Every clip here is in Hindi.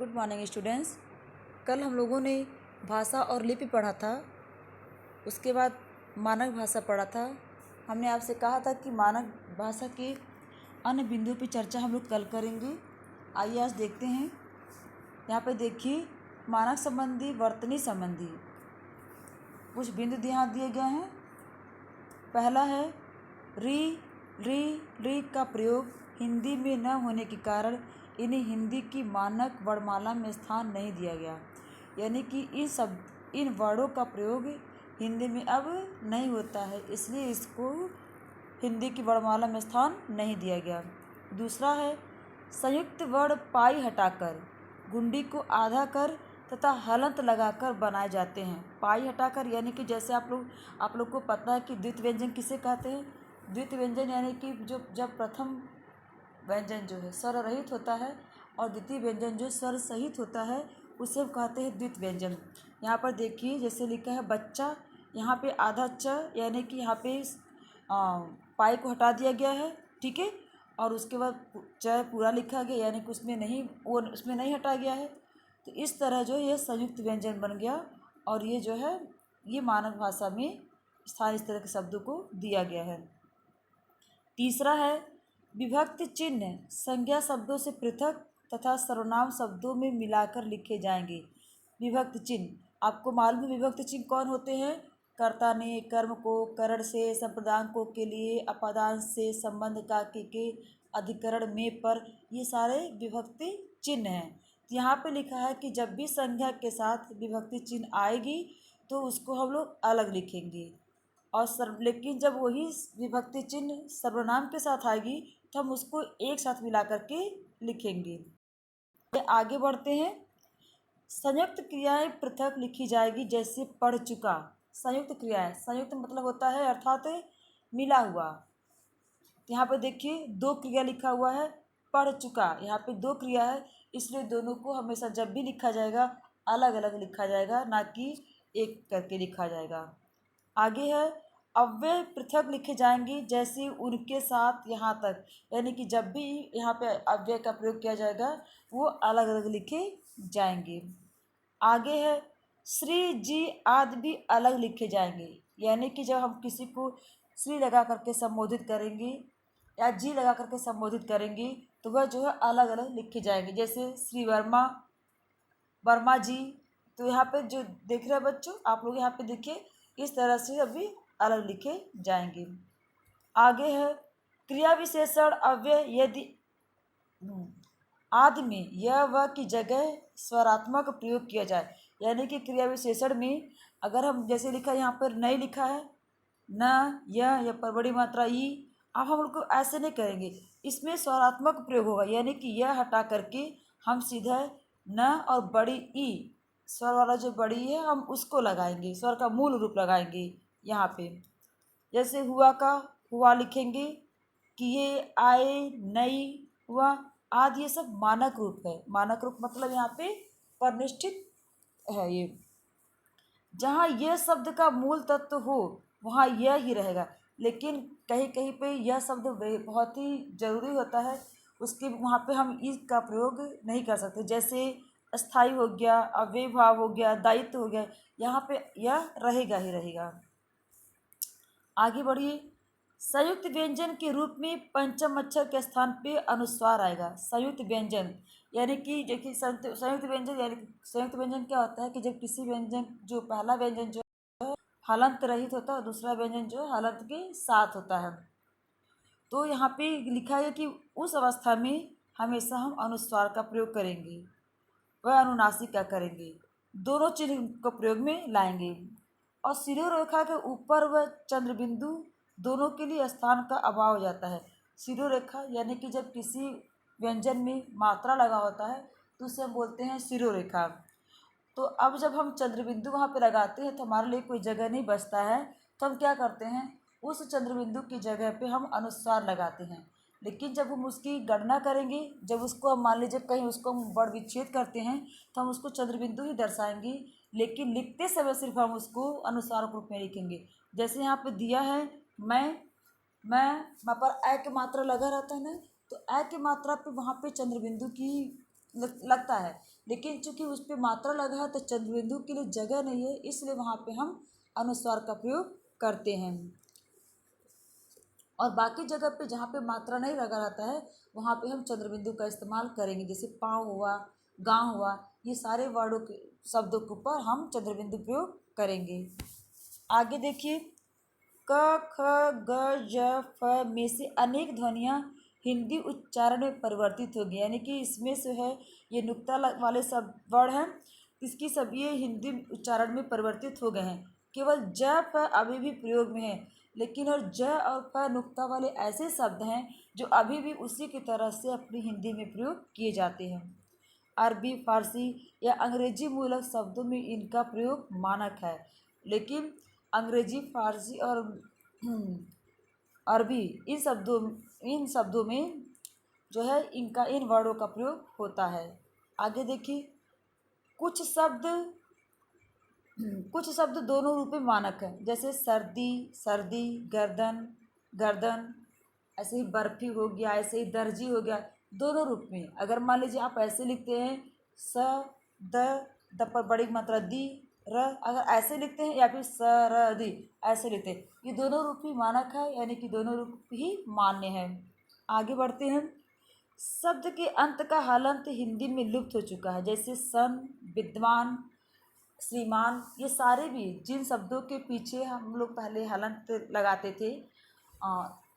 Good morning students. कल हम लोगों ने भाषा और लिपि पढ़ा था, उसके बाद मानक भाषा पढ़ा था। हमने आपसे कहा था कि मानक भाषा के अन्य बिंदुओं पर चर्चा हम लोग कल करेंगे। आइए आज देखते हैं। यहाँ पे देखिए, मानक संबंधी, वर्तनी संबंधी कुछ बिंदु यहाँ दिए गए हैं। पहला है री का प्रयोग हिंदी में न होने के कारण इन्हें हिंदी की मानक वर्णमाला में स्थान नहीं दिया गया। यानी कि इन वर्णों का प्रयोग हिंदी में अब नहीं होता है, इसलिए इसको हिंदी की वर्णमाला में स्थान नहीं दिया गया। दूसरा है संयुक्त वर्ण पाई हटाकर गुंडी को आधा कर तथा हलंत लगाकर बनाए जाते हैं। पाई हटाकर यानी कि जैसे आप लोग को पता है कि द्वितीय व्यंजन किसे कहते हैं। द्वितीय व्यंजन यानी कि जब प्रथम व्यंजन जो है स्वर रहित होता है और द्वितीय व्यंजन जो स्वर सहित होता है उसे हम कहते हैं द्वितीय व्यंजन। यहाँ पर देखिए, जैसे लिखा है बच्चा, यहाँ पे आधा च यानी कि यहाँ पे पाई को हटा दिया गया है, ठीक है। और उसके बाद च पूरा लिखा गया, यानी कि उसमें नहीं हटा गया है। तो इस तरह जो ये संयुक्त व्यंजन बन गया और ये जो है ये मानक भाषा में स्थान इस तरह के शब्दों को दिया गया है। तीसरा है विभक्ति चिन्ह संज्ञा शब्दों से पृथक तथा सर्वनाम शब्दों में मिलाकर लिखे जाएंगे। विभक्ति चिन्ह आपको मालूम है, विभक्ति चिन्ह कौन होते हैं। कर्ता ने कर्म को करण से, संप्रदान को के लिए, अपादान से, संबंध का के अधिकरण में पर, ये सारे विभक्ति चिन्ह हैं। तो यहाँ पे लिखा है कि जब भी संज्ञा के साथ विभक्ति चिन्ह आएगी तो उसको हम लोग अलग लिखेंगे, और लेकिन जब वही विभक्ति चिन्ह सर्वनाम के साथ आएगी तो हम उसको एक साथ मिला करके लिखेंगे। आगे बढ़ते हैं। संयुक्त क्रियाएं पृथक लिखी जाएगी, जैसे पढ़ चुका। संयुक्त क्रियाएं, संयुक्त मतलब होता है अर्थात मिला हुआ। यहाँ पे देखिए दो क्रिया लिखा हुआ है, पढ़ चुका। यहाँ पे दो क्रिया है, इसलिए दोनों को हमेशा जब भी लिखा जाएगा अलग अलग लिखा जाएगा, ना कि एक करके लिखा जाएगा। आगे है अव्यय पृथक लिखे जाएंगे, जैसे उनके साथ यहाँ तक, यानी कि जब भी यहाँ पे अव्यय का प्रयोग किया जाएगा वो अलग अलग लिखे जाएंगे। आगे है श्री जी आदि भी अलग लिखे जाएंगे, यानी कि जब हम किसी को श्री लगा करके संबोधित करेंगे या जी लगा करके संबोधित करेंगे तो वह जो है अलग अलग लिखे जाएंगे। जैसे श्री वर्मा जी। तो यहाँ पे जो देख रहे हैं बच्चों, आप लोग यहाँ पे देखिए, इस तरह से अभी अलग लिखे जाएंगे। आगे है क्रिया विशेषण अव्यय यदि आदि में यह वह की जगह स्वरात्मक प्रयोग किया जाए, यानी कि क्रिया विशेषण में अगर हम जैसे लिखा है यहाँ पर नहीं लिखा है न या पर बड़ी मात्रा ई, अब हम लोग ऐसे नहीं करेंगे, इसमें स्वरात्मक प्रयोग होगा, यानी कि यह हटा करके हम सीधा न और बड़ी ई स्वर वाला जो बड़ी है हम उसको लगाएंगे, स्वर का मूल रूप लगाएंगे यहाँ पे। जैसे हुआ का हुआ लिखेंगे, किए, आए, नहीं, हुआ आदि, ये सब मानक रूप है। मानक रूप मतलब यहाँ पे परिनिष्ठित है। ये जहाँ यह शब्द का मूल तत्व हो वहाँ यह ही रहेगा, लेकिन कहीं कहीं पे यह शब्द बहुत ही जरूरी होता है, उसके वहाँ पे हम इसका प्रयोग नहीं कर सकते। जैसे स्थायी हो गया, अव्ययभाव हो गया, दायित्व हो गया, यहाँ पे यह रहेगा ही रहेगा। आगे बढ़िए। संयुक्त व्यंजन के रूप में पंचम अक्षर के स्थान पे अनुस्वार आएगा। संयुक्त व्यंजन यानी कि देखिए, संयुक्त व्यंजन यानी संयुक्त व्यंजन क्या होता है कि जब किसी व्यंजन जो पहला व्यंजन जो है हलंत रहित होता है और दूसरा व्यंजन जो है हलंत के साथ होता है, तो यहाँ पे लिखा है कि उस अवस्था में हमेशा हम अनुस्वार का प्रयोग करेंगे, वह अनुनासिक का करेंगे, दोनों चिन्ह को प्रयोग में लाएंगे। और शिरोरेखा के ऊपर व चंद्रबिंदु दोनों के लिए स्थान का अभाव हो जाता है। शिरोरेखा यानी कि जब किसी व्यंजन में मात्रा लगा होता है तो उसे हम बोलते हैं शिरोरेखा। तो अब जब हम चंद्रबिंदु वहाँ पे लगाते हैं तो हमारे लिए कोई जगह नहीं बचता है, तो हम क्या करते हैं, उस चंद्रबिंदु की जगह पे हम अनुस्वार लगाते हैं। लेकिन जब हम उसकी गणना करेंगे, जब उसको हम मान लीजिए कहीं उसको हम वर्ण विच्छेद करते हैं तो हम उसको चंद्रबिंदु ही दर्शाएंगे, लेकिन लिखते समय सिर्फ हम उसको अनुस्वार रूप में लिखेंगे। जैसे यहाँ पे दिया है मैं वहाँ पर ए की मात्रा लगा रहता है ना, तो ए की मात्रा पे वहाँ पे चंद्रबिंदु की लगता है, लेकिन चूंकि उस पर मात्रा लगा है तो चंद्रबिंदु के लिए जगह नहीं है, इसलिए वहाँ पे हम अनुस्वार का प्रयोग करते हैं। और बाकी जगह पे जहाँ पे मात्रा नहीं लगा रहता है वहाँ पे हम चंद्रबिंदु का इस्तेमाल करेंगे। जैसे पाँव हुआ, गाँव हुआ, ये सारे वर्डों के शब्दों के ऊपर हम चंद्रबिंदु प्रयोग करेंगे। आगे देखिए, क ख ग ज फ में से अनेक ध्वनियाँ हिंदी उच्चारण में परिवर्तित हो गई, यानी कि इसमें से है ये नुक्ता वाले सब वर्ड हैं, इसकी सब ये हिंदी उच्चारण में परिवर्तित हो गए हैं। केवल ज फ अभी भी प्रयोग में है, लेकिन और ज और फ नुक्ता वाले ऐसे शब्द हैं जो अभी भी उसी की तरह से अपनी हिंदी में प्रयोग किए जाते हैं। अरबी, फारसी या अंग्रेजी मूलक शब्दों में इनका प्रयोग मानक है, लेकिन अंग्रेजी, फारसी और अरबी इन शब्दों में जो है इन वर्डों का प्रयोग होता है। आगे देखिए, कुछ शब्द दोनों रूप में मानक है, जैसे सर्दी, सर्दी, गर्दन, गर्दन, ऐसे ही बर्फी हो गया, ऐसे ही दर्जी हो गया, दोनों रूप में। अगर मान लीजिए आप ऐसे लिखते हैं द पर बड़ी मात्रा दी र, अगर ऐसे लिखते हैं, या फिर सरदी ऐसे लिखते हैं, ये दोनों रूप ही मानक है, यानी कि दोनों रूप ही मान्य है। आगे बढ़ते हैं। शब्द के अंत का हलंत हिंदी में लुप्त हो चुका है, जैसे सन, विद्वान, श्रीमान, ये सारे भी जिन शब्दों के पीछे हम लोग पहले हलंत लगाते थे,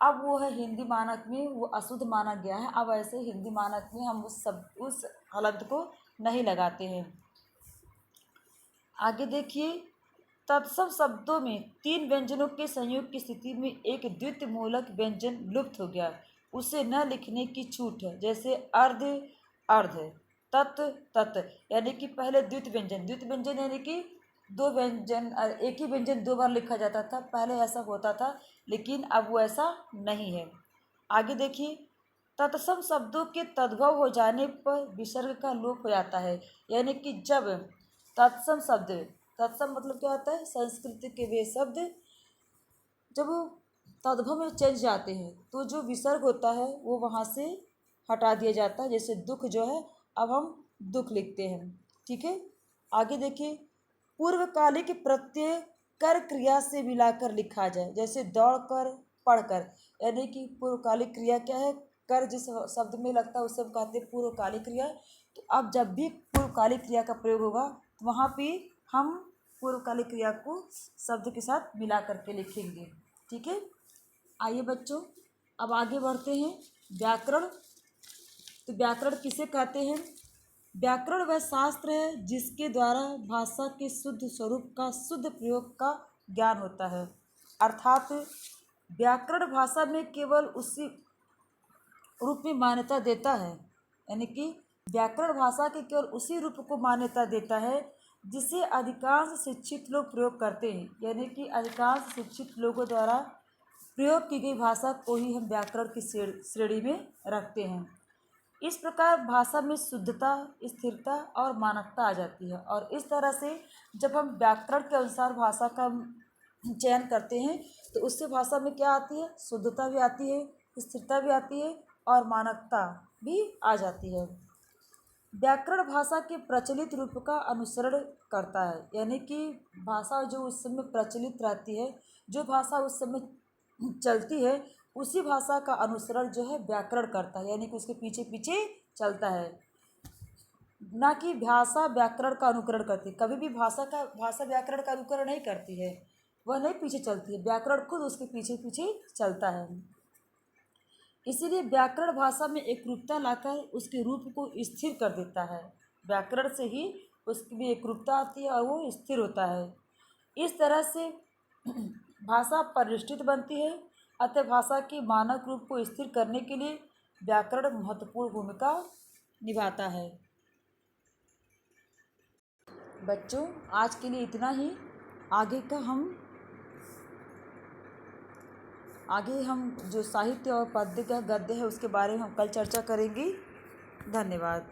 अब वो है हिंदी मानक में वो अशुद्ध माना गया है। अब ऐसे हिंदी मानक में हम उस हलंत को नहीं लगाते हैं। आगे देखिए, तत्सम शब्दों में 3 व्यंजनों के संयोग की स्थिति में एक द्वितीय मूलक व्यंजन लुप्त हो गया, उसे न लिखने की छूट है, जैसे अर्ध, अर्ध, तत्, तत्, यानी कि पहले द्वितीय व्यंजन यानी कि दो व्यंजन, एक ही व्यंजन 2 बार लिखा जाता था, पहले ऐसा होता था, लेकिन अब वो ऐसा नहीं है। आगे देखिए, तत्सम शब्दों के तद्भव हो जाने पर विसर्ग का लोप हो जाता है, यानी कि जब तत्सम शब्द, तत्सम मतलब क्या होता है, संस्कृत के वे शब्द जब तद्भव में चल जाते हैं तो जो विसर्ग होता है वो वहाँ से हटा दिया जाता है। जैसे दुख जो है, अब हम दुख लिखते हैं, ठीक है। आगे देखिए, पूर्वकालिक प्रत्यय कर क्रिया से मिलाकर लिखा जाए, जैसे दौड़कर, पढ़कर, यानी कि पूर्वकालिक क्रिया क्या है, कर जिस शब्द में लगता है उसे हम कहते हैं पूर्वकालिक क्रिया। तो अब जब भी पूर्वकालिक क्रिया का प्रयोग होगा तो वहाँ पे हम पूर्वकालिक क्रिया को शब्द के साथ मिला करके लिखेंगे, ठीक है। आइए बच्चों, अब आगे बढ़ते हैं। व्याकरण, तो व्याकरण किसे कहते हैं? व्याकरण वह शास्त्र है जिसके द्वारा भाषा के शुद्ध स्वरूप का शुद्ध प्रयोग का ज्ञान होता है, अर्थात व्याकरण भाषा में केवल उसी रूप में मान्यता देता है, यानी कि व्याकरण भाषा के केवल उसी रूप को मान्यता देता है जिसे अधिकांश शिक्षित लोग प्रयोग करते हैं, यानी कि अधिकांश शिक्षित लोगों द्वारा प्रयोग की गई भाषा को ही हम व्याकरण की श्रेणी में रखते हैं। इस प्रकार भाषा में शुद्धता, स्थिरता और मानकता आ जाती है, और इस तरह से जब हम व्याकरण के अनुसार भाषा का चयन करते हैं तो उससे भाषा में क्या आती है, शुद्धता भी आती है, स्थिरता भी आती है और मानकता भी आ जाती है। व्याकरण भाषा के प्रचलित रूप का अनुसरण करता है, यानी कि भाषा जो उस समय प्रचलित रहती है, जो भाषा उस समय चलती है, उसी भाषा का अनुसरण जो है व्याकरण करता है, यानी कि उसके पीछे पीछे चलता है, ना कि भाषा व्याकरण का अनुकरण करती है। कभी भी भाषा व्याकरण का अनुकरण नहीं करती है, वह नहीं पीछे चलती है, व्याकरण खुद उसके पीछे पीछे चलता है। इसीलिए व्याकरण भाषा में एक रूपता लाकर उसके रूप को स्थिर कर देता है। व्याकरण से ही उसकी भी एक रूपता आती है और वो स्थिर होता है। इस तरह से भाषा परिष्कृत बनती है, अतः भाषा के मानक रूप को स्थिर करने के लिए व्याकरण महत्वपूर्ण भूमिका निभाता है। बच्चों, आज के लिए इतना ही। आगे हम जो साहित्य और पद्य का गद्य है उसके बारे में हम कल चर्चा करेंगे। धन्यवाद।